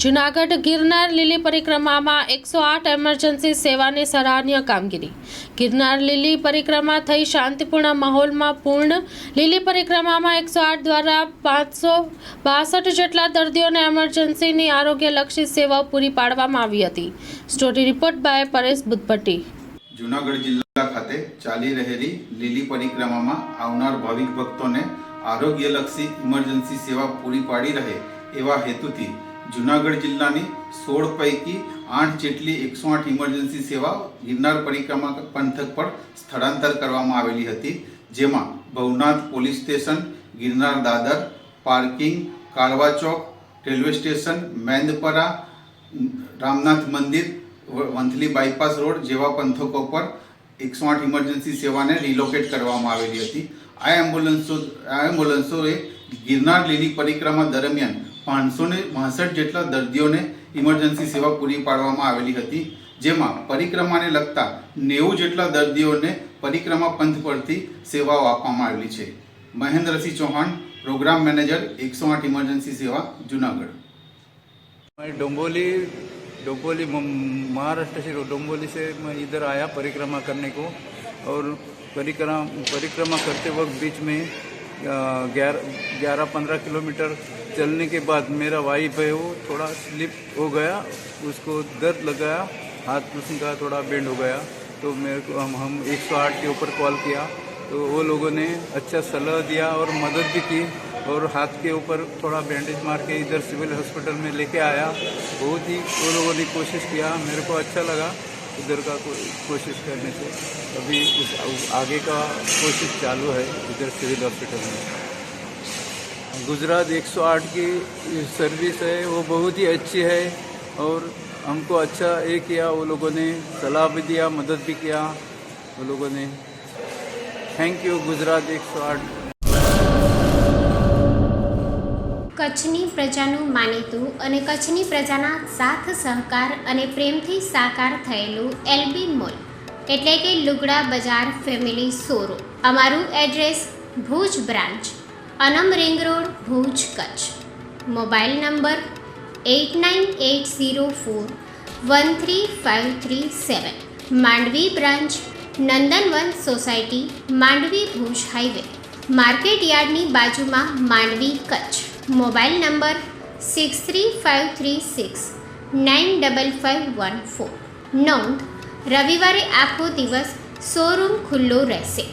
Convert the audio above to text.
જૂનાગઢ ગિરનાર લીલી પરિક્રમામાં 108 emergency સેવાની સરાહનીય કામગીરી। ગિરનાર લીલી પરિક્રમા થઈ શાંતિપૂર્ણ માહોલમાં પૂર્ણ। લીલી પરિક્રમામાં 108 દ્વારા 562 જેટલા દર્દીઓને એમરજન્સીની આરોગ્યલક્ષી સેવાઓ પૂરી પાડવામાં આવી હતી। Story report by Paresh Buddhapatti. Junagadh જિલ્લા ખાતે ચાલી રહેલી લીલી પરિક્રમામાં આવનાર ભાવિક ભક્તોને આરોગ્યલક્ષી ઇમરજન્સી સેવા પૂરી પાડી રહે એવા હેતુથી જૂનાગઢ જિલ્લાની 16 પૈકી 8 જેટલી 108 ઇમરજન્સી સેવા ગિરનાર પરિક્રમા પંથક પર સ્થળાંતર કરવામાં આવેલી હતી, જેમાં ભવનાથ પોલીસ સ્ટેશન, ગિરનાર દાદર પાર્કિંગ, કાળવા ચોક રેલવે સ્ટેશન, મેંદપરા, રામનાથ મંદિર, વંથલી બાયપાસ રોડ જેવા પંથકો પર 108 ઇમરજન્સી સેવાને રિલોકેટ કરવામાં આવેલી હતી। આ એમ્બ્યુલન્સોએ ગિરનાર લીલી પરિક્રમા દરમિયાન 562 જેટલા દર્દીઓને ઇમરજન્સી સેવા પૂરી પાડવામાં આવેલી હતી, જેમાં પરિક્રમાને લગતા 90 જેટલા દર્દીઓને પરિક્રમા પંથ પરથી સેવાઓ આપવામાં આવેલી છે। Mahendrasinh Chauhan, program manager 108 emergency सेवा जूनागढ़। मैं डोंबोली महाराष्ट्र से डोंबोली से मैं इधर आया परिक्रमा करने को, और परिक्रमा करते वक्त बीच में 11-15 किलोमीटर चलने के बाद मेरा वाइफ है वो थोड़ा स्लिप हो गया, उसको दर्द लगाया, हाथ उसका थोड़ा बेंड हो गया, तो मेरे को हम 108 के ऊपर कॉल किया, तो वो लोगों ने अच्छा सलाह दिया और मदद भी की, और हाथ के ऊपर थोड़ा बैंडेज मार के इधर सिविल हॉस्पिटल में लेके आया। बहुत ही वो लोगों ने कोशिश किया, मेरे को अच्छा लगा इधर का कोशिश करने से। अभी उस आगे का कोशिश चालू है इधर सिविल हॉस्पिटल में। गुजरात 108 की सर्विस है वो बहुत ही अच्छी है, और हमको अच्छा ये किया, वो लोगों ने सलाह भी दिया, मदद भी किया वो लोगों ने। Thank you Gujarat 108। કચ્છની પ્રજાનું માનીતું અને કચ્છની પ્રજાના સાથ સહકાર અને પ્રેમથી સાકાર થયેલું એલબી મોલ એટલે કે લુગડા બજાર ફેમિલી શોરૂમ। અમારું address Bhuj branch, Anam ring road, Bhuj, Kutch. Mobile number 8980413537। Mandvi branch, Nandanvan society, Mandvi Bhuj highway, market યાર્ડની બાજુમાં, માંડવી, કચ્છ। Mobile number 6353695514। નોંધ: રવિવારે આખો દિવસ શોરૂમ ખુલ્લો રહેશે।